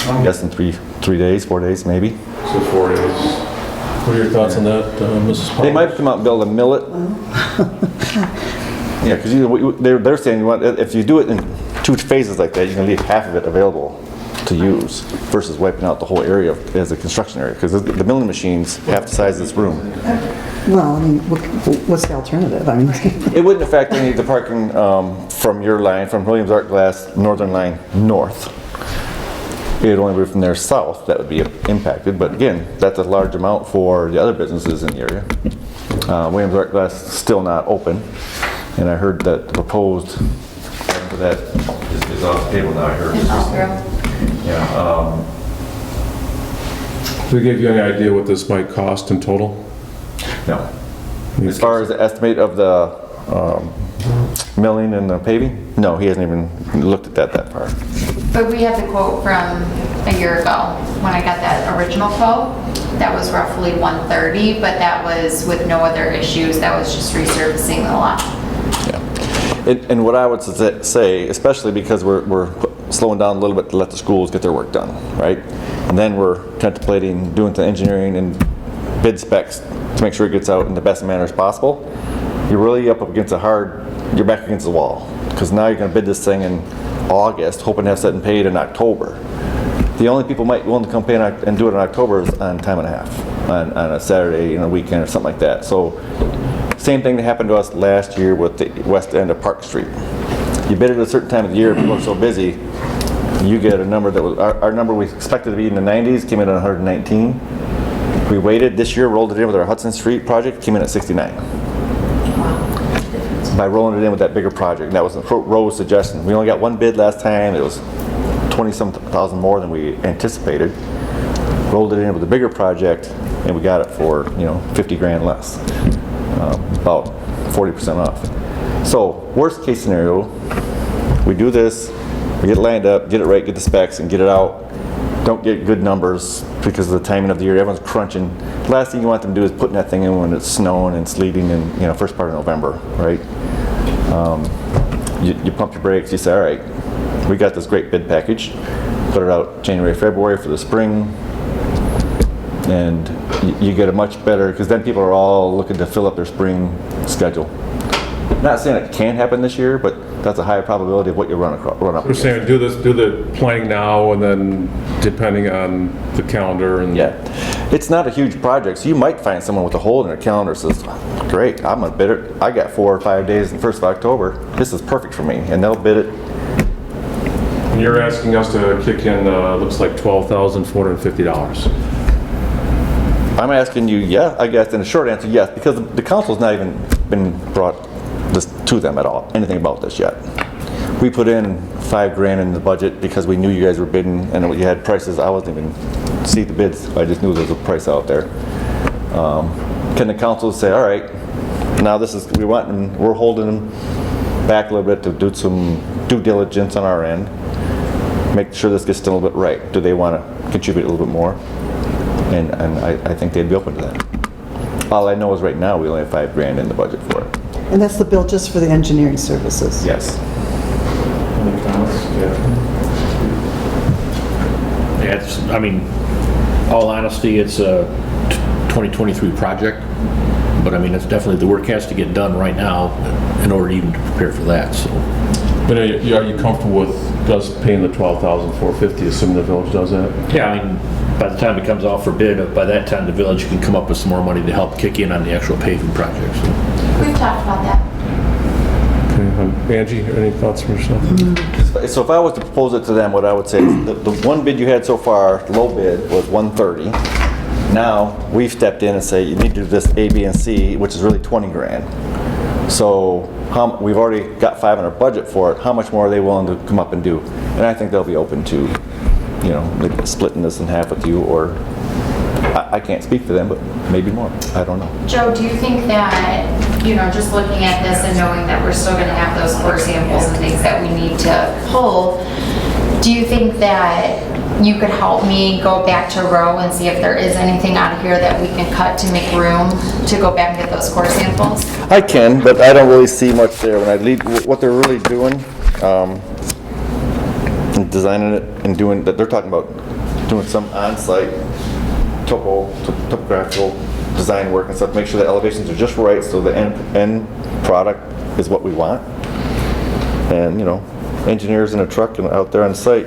I'm guessing 3 days, 4 days maybe. So 4 days. What are your thoughts on that, Mrs. Paul? They might come out and build a millet. Yeah, because they're saying if you do it in 2 phases like that, you can leave half of it available to use versus wiping out the whole area as a construction area, because the milling machines half the size of this room. Well, I mean, what's the alternative? I mean, It wouldn't affect any of the parking from your line, from Williams Art Glass, northern line north. It would only be from there south that would be impacted, but again, that's a large amount for the other businesses in the area. Williams Art Glass is still not open, and I heard that the proposed item for that is off the table now, I heard. Yeah. Do we give you any idea what this might cost in total? No. As far as the estimate of the milling and the paving, no, he hasn't even looked at that far. But we had the quote from a year ago, when I got that original quote, that was roughly 130, but that was with no other issues, that was just resurfacing the lot. Yeah. And what I would say, especially because we're slowing down a little bit to let the schools get their work done, right? And then we're contemplating doing the engineering and bid specs to make sure it gets out in the best manner as possible. You're really up against you're back against the wall, because now you're going to bid this thing in August, hoping to have something paid in October. The only people might be willing to come pay and do it in October is on time and a half, on a Saturday, a weekend or something like that. So, same thing that happened to us last year with the west end of Park Street. You bid it at a certain time of the year, people are so busy, you get a number that was, our number we expected to be in the 90s came in at 119. We waited this year, rolled it in with our Hudson Street project, came in at 69. By rolling it in with that bigger project. That was Rose's suggestion. We only got one bid last time. It was 20-some thousand more than we anticipated. Rolled it in with a bigger project, and we got it for 50 grand less, about 40% off. So worst case scenario, we do this, we get it lined up, get it right, get the specs, and get it out. Don't get good numbers because of the timing of the year. Everyone's crunching. The last thing you want them to do is putting that thing in when it's snowing and sleeting in first part of November, right? You pump your brakes. You say, all right, we got this great bid package. Put it out January, February for the spring, and you get a much better, because then people are all looking to fill up their spring schedule. Not saying it can't happen this year, but that's a higher probability of what you run up We're against. saying do the planning now, and then depending on the calendar and... Yeah, it's not a huge project, so you might find someone with a hole in their calendar says, great, I'm gonna bid it. I got 4 or 5 days in the 1st of October. This is perfect for me, and they'll bid it. And you're asking us to kick in, looks like $12,450. I'm asking you, yeah, I guess, and the short answer, yes, because the council's not even been brought this to them at all, anything about this yet. We put in $5 grand in the budget because we knew you guys were bidding, and you had prices. I wasn't even see the bids. I just knew there was a price out there. Can the council say, all right, now this is we want, and we're holding them back a little bit to do some due diligence on our end, make sure this gets done a little bit right. Do they want to contribute a little bit more? And I think they'd be open to that. All I know is right now we only have $5 grand in the budget for it. and that's the bill just for the engineering services? Yes. Any comments? Yeah, it's, I mean, all honesty, it's a 2023 project, but I mean, it's definitely, the work has to get done right now in order even to prepare for that, so. But are you comfortable with us paying the $12,450, assuming the village does that? Yeah, I mean, by the time it comes out for bid, by that time the village can come up with some more money to help kick in on the actual paving project, so. We've talked about that. Okay, Angie, any thoughts from yourself? So if I was to propose it to them, what I would say is the one bid you had so far, low bid, was 130. Now, we've stepped in and say, you need to do this A, B, and C, which is really 20 grand. So we've already got 5 in our budget for it. How much more are they willing to come up and do? And I think they'll be open to, maybe splitting this in half with you, or I can't speak for them, but maybe more. I don't know. Joe, do you think that, just looking at this and knowing that we're still gonna have those core samples and things that we need to pull, do you think that you could help me go back to Row and see if there is anything out of here that we can cut to make room to go back and get those core samples? I can, but I don't really see much there. When I lead, what they're really doing, and designing it and doing that, they're talking about doing some on-site topographical design work and stuff, make sure the elevations are just right so the end product is what we want. And engineers in a truck and out there on site,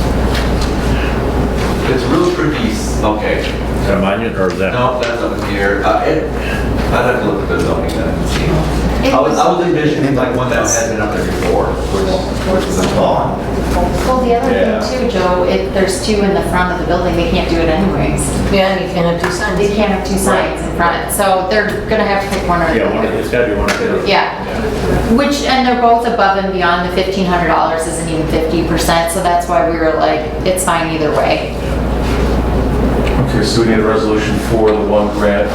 or is that? No, that's up here. I'd have to look at the zoning then and see. It I was was- envisioning like one that had been up there before, which was a thought. Well, the other Yeah. thing too, Joe, if there's two in the front of the building, they can't do it anyways. Yeah, you can't have two signs. They can't have two signs in front, so they're gonna have to pick one or the Yeah, other. it's gotta be one or the other. Yeah, which, and they're both above and beyond, the $1,500 isn't even 50%, so that's why we were like, it's fine either way. Okay, so we need a resolution for the one grant.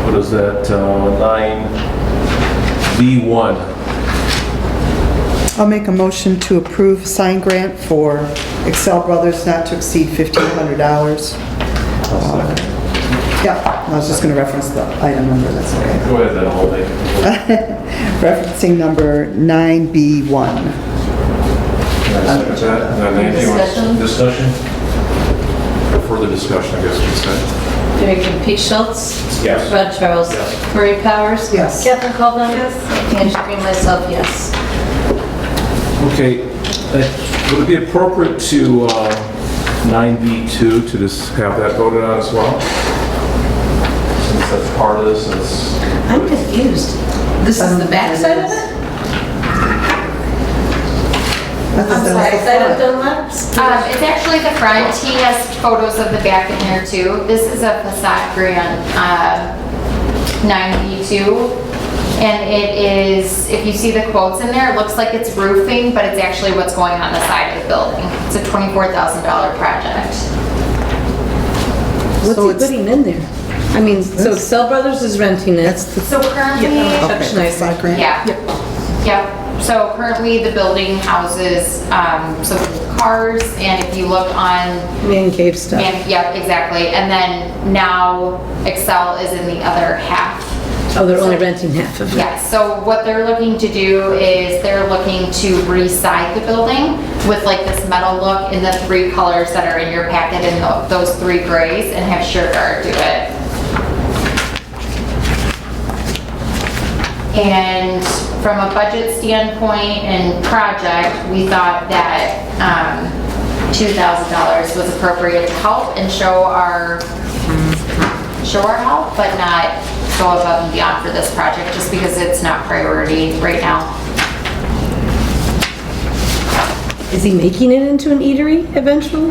What is that, 9B1? I'll make a motion to approve sign grant for Excel Brothers not to exceed $1,500. Yeah, I was just going to reference the item number, that's okay. Go ahead then, hold it. Referencing number 9B1. Discussion? Discussion? Further discussion, I guess you said. Very good. Pete Schultz? Yes. Rod Charles? Yes. Marie Powers? Yes. Catherine Colvin? Yes. Angie Green, myself, yes. Okay, would it be appropriate to 9B2 to just have that voted on as well? Since that's part of this, it's... I'm confused. This is the back side of it? I'm sorry, side of Dunlap's? It's actually the front, he has photos of the back in there too. This is a facade grant, 9B2. And it is, if you see the quotes in there, it looks like it's roofing, but it's actually what's going on the side of the building. It's a $24,000 project. What's he putting in there? I mean, so Excel Brothers is renting it. So currently, Chuck Schneider. yeah. Yep. So currently, the building houses, some cars, and if you look on, Man cave stuff. yep, exactly. And then now Excel is in the other half. Oh, they're only renting half of it. Yes, so what they're looking to do is they're looking to re-side the building with like this metal look in the 3 colors that are in your packet and those 3 grays, and have SureGuard do it. And from a budget standpoint and project, we thought that $2,000 was appropriate to help and show our help, but not go above and beyond for this project, just because it's not priority right now. Is he making it into an eatery eventually?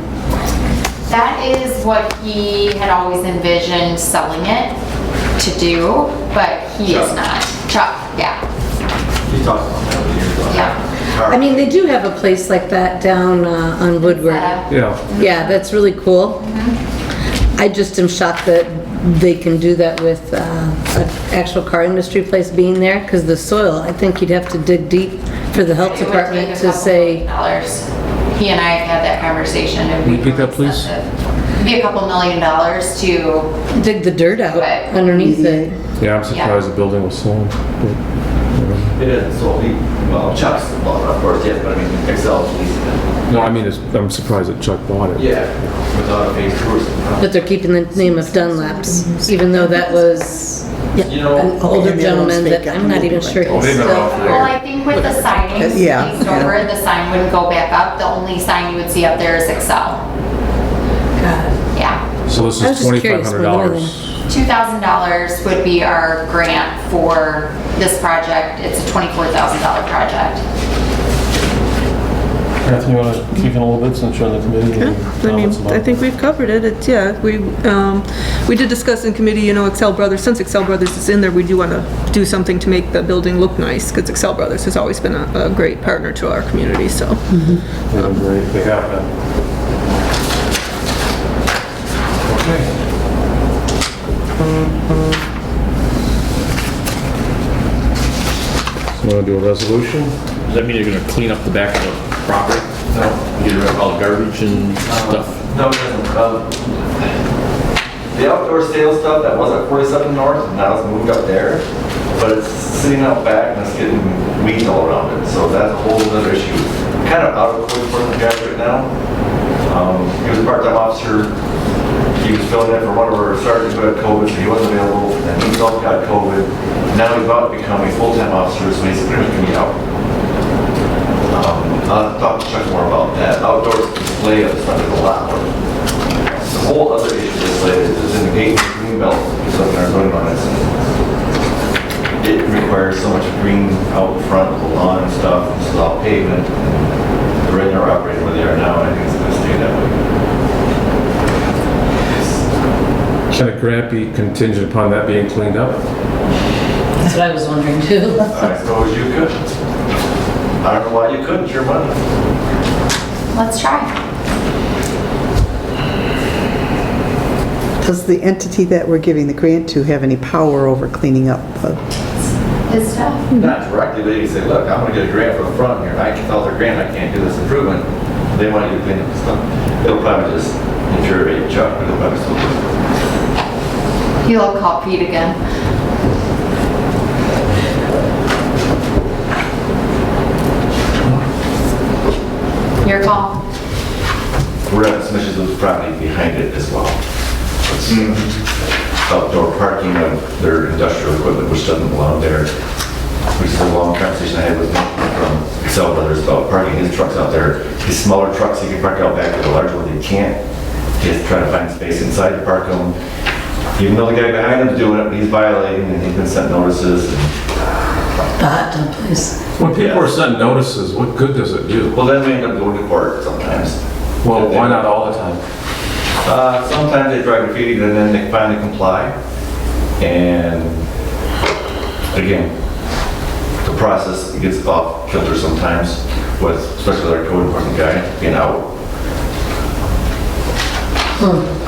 That is what he had always envisioned selling it to do, but he is not. Chuck, yeah, He talks about that with years ago. yeah. I mean, they do have a place like that down on Woodward. Yeah. Yeah, that's really cool. I just am shocked that they can do that with an actual car industry place being there, because the soil, I think you'd have to dig deep for the health It would take department a to couple say, $1,000,000. He and I have had that conversation. It'd be Repeat that, really please. expensive. It'd be a couple $1,000,000 to, dig the dirt out Right. underneath it. Yeah, I'm surprised the building was sold. It is, so well, Chuck's bought it, of course, yes, but I mean, Excel's leasing it. No, I mean, I'm surprised that Chuck bought it. Yeah, without a phase 2 or something. But they're keeping the name of Dunlap's, even though that was You know, an older and the gentleman one's that vacant, I'm not even sure Oh, he's they've been around still. for well, I think with the signing Yeah, spaced yeah. over, the sign wouldn't go back up. The only sign you would see up there is Excel. Yeah. So this I was is just curious more than $2,500. $2,000 would be our grant for this project. It's a $24,000 project. Catherine, you want to kick in a little bit since you're on the committee? Yeah, Any I comments mean, about I think we've covered it. It's, yeah, we did discuss in committee, you know, Excel Brothers, since Excel Brothers is in there, we do want to do something to make the building look nice, because Excel Brothers has always been a great partner to our community, so. They've been great. They have been. Okay. So want to do a resolution? Does that mean you're gonna clean up the back of the property? no, Get rid of all the garbage and stuff? no, it doesn't. The outdoor sales stuff that was at 47 North, now it's moved up there, but it's sitting out back and it's getting weeds all around it, so that's a whole other issue. Kind of out of code for the guys right now. He was a part-time officer. He was filling in for one of our sergeants who had COVID, so he wasn't available, and he himself got COVID. Now he's about to become a full-time officer, so he's pretty much gonna be out. I'll talk to Chuck more about that. Outdoor display of stuff is a lot more. The whole other issue is related to without pavement. They're in there operating where they are now, and I think it's gonna stay that way. Can a grant be contingent upon that being cleaned up? That's what I was wondering too. I suppose you could. I don't know why you couldn't, your money. Let's try. Does the entity that we're giving the grant to have any power over cleaning up? His stuff. Not directly, but you can say, look, I'm gonna get a grant for the front here. I can tell their grant I can't do this improvement. They want you to clean up the stuff. It'll probably just infuriate Chuck, but it'll probably still do it. He'll call Pete again. Your call. We're having some issues with the property behind it as well. It's outdoor parking of their industrial equipment, which doesn't belong there. Which is a long conversation I had with Nick from Excel Brothers about parking his trucks out there. These smaller trucks he can park out back, but the larger ones he can't. He has to try to find space inside to park them. Even though the guy behind him's doing it, he's violating, and he's been sent notices. The hot tub place. When people are sending notices, what good does it do? Well, then we end up going to court sometimes. Well, why not all the time? Sometimes they try graffiti and then they finally comply. And again, the process gets off kilter sometimes with, especially our code enforcement guy being out.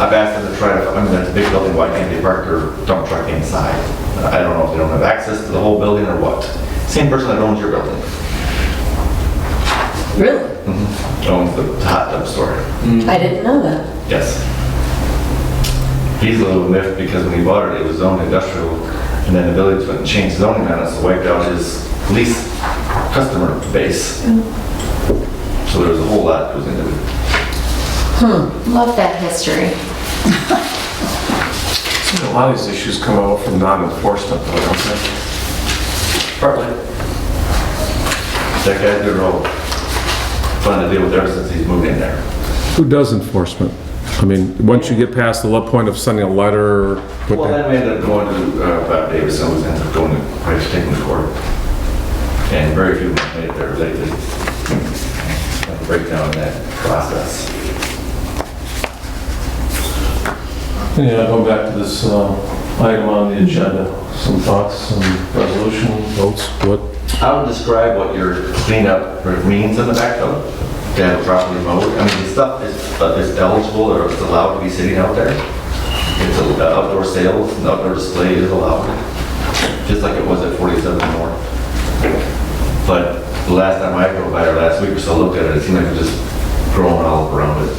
I've asked them to try to, I mean, that's a big building, why can't they park their dump truck inside? I don't know if they don't have access to the whole building or what. Same person that owns your building. Really? Owns the hot tub store. I didn't know that. Yes. He's a little miffed because when he bought it, it was zoned industrial, and then the village went and changed zoning on it, so wiped out his lease customer base. So there's a whole lot that goes into it. Love that history. A lot of these issues come out from non-enforcement, though, don't they? Partly. That guy's been real fun to deal with ever since he's moved in there. Who does enforcement? I mean, once you get past the low point of sending a letter, Well, then we ended up going to Bob Davis, and we ended up going to, probably taking to court. And very few made it there lately. Breakdown in that process. yeah, go back to this item on the agenda. Some thoughts, some resolution, votes, what? I would describe what your cleanup means in the backfill. To have it properly mowed. I mean, the stuff is eligible or it's allowed to be sitting out there. It's outdoor sales and outdoor display is allowed, just like it was at 47 North. But the last time I drove by there last week or so, looked at it, it seemed like it was just growing all around it.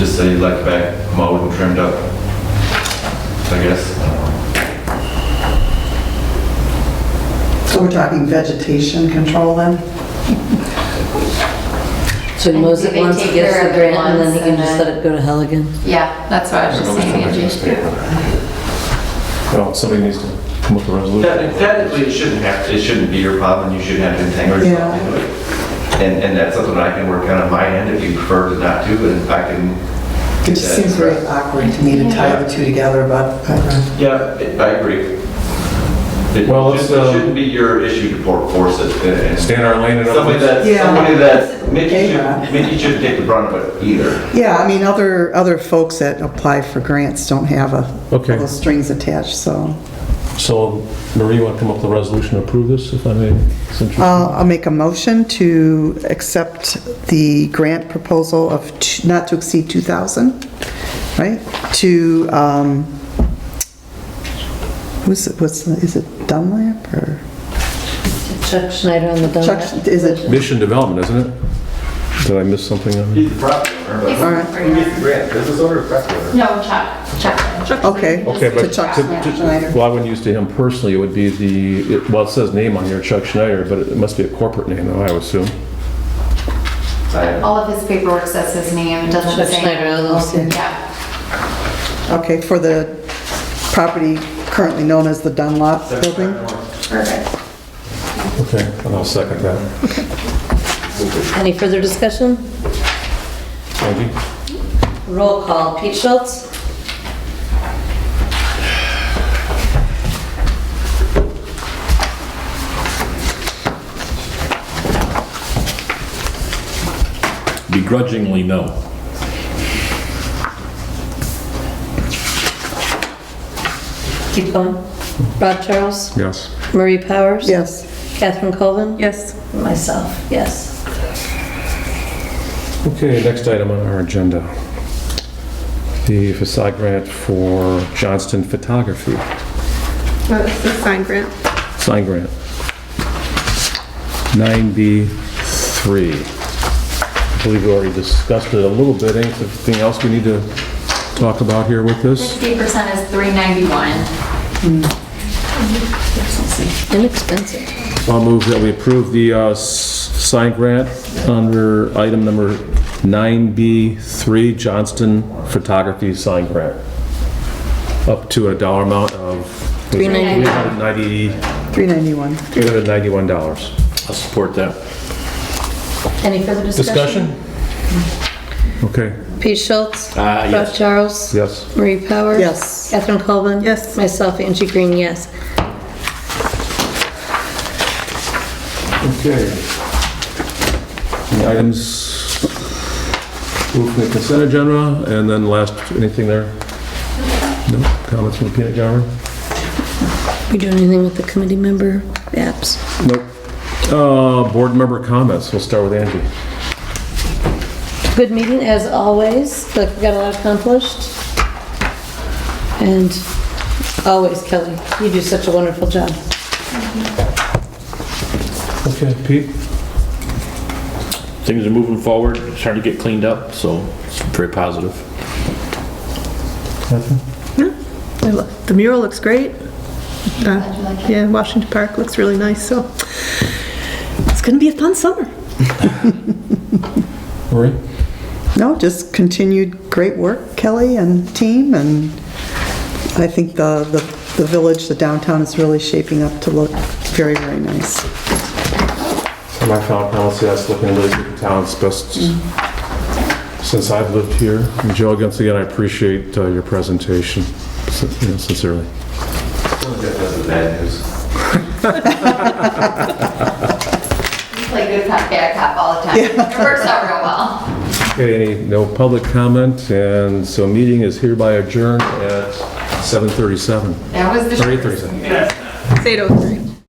Just say you'd like it back mowed and trimmed up, I guess. So we're talking vegetation control then? So he mows it They once, he take gets care the of it grant, and then he once, can and just then- let it go to hell again. Yeah, that's what I was just saying, Angie. Well, somebody needs to come up with a resolution. Technically, it shouldn't be your problem, you shouldn't have to entangle yourself into it. And that's something I can work on my end if you prefer to not to, and I can. It just seems very awkward to me to tie the two together, but Yeah, I agree. It Well, let's, shouldn't be your issue to force it. And Stay in our lane and Somebody others. that, maybe you shouldn't take the brunt of it either. yeah, I mean, other folks that apply for grants don't have Okay. all those strings attached, so. So, Marie, you want to come up with a resolution to approve this, if I may? since you- I'll make a motion to accept the grant proposal of not to exceed 2,000, right? To, is it Dunlap or? Chuck Schneider on the Chuck, Dunlap. is it? Mission Development, isn't it? Did I miss something on there? He's the property owner, but All right. who gets the grant? Business owner or property owner? No, Chuck. Okay. Okay, but, To Chuck Schneider. well, I wouldn't use to him personally, it would be well, it says name on here, Chuck Schneider, but it must be a corporate name, though, I would assume. All of his paperwork says his name, it doesn't Chuck say. Schneider LLC. Yeah, Okay, for the property currently known as the Dunlop Building? perfect. Okay, and I'll second that. Any further discussion? Angie? Roll call, Pete Schultz? begrudgingly no. Keep going. Rob Charles? Yes. Marie Powers? Yes. Catherine Colvin? Yes. Myself, yes. Okay, next item on our agenda. The facade grant for Johnston Photography. It's the sign grant. Sign grant. 9B3. I believe we already discussed it a little bit. Anything else we need to talk about here with this? 60% is $391. Inexpensive. I'll move that we approve the sign grant under item number 9B3, Johnston Photography Sign Grant. Up to a dollar amount of $391. $391. I'll support that. Any further discussion? Okay, Pete Schultz? Yes. Rob Charles? yes. Marie Powers? Yes. Catherine Colvin? Yes. Myself, Angie Green, yes. Okay. The items moved from the consent agenda, and then last, anything there? No comments from the peanut gallery? We doing anything with the committee member apps? Nope. Board member comments, we'll start with Angie. Good meeting as always, like we got a lot accomplished. And always, Kelly, you do such a wonderful job. Okay, Pete? Things are moving forward, starting to get cleaned up, so it's very positive. Catherine? The mural looks great. Yeah, Washington Park looks really nice, so it's gonna be a fun summer. Marie? No, just continued great work, Kelly and team, and I think the village, the downtown is really shaping up to look very, very nice. My final comments, yes, looking really good town, it's best since I've lived here. And Joe, once again, I appreciate your presentation, sincerely. You play good cop, bad cop all the time. It works out real well. Okay, no public comment, and so meeting is hereby adjourned at 7:37. That was the. Or 8:37. Say it over.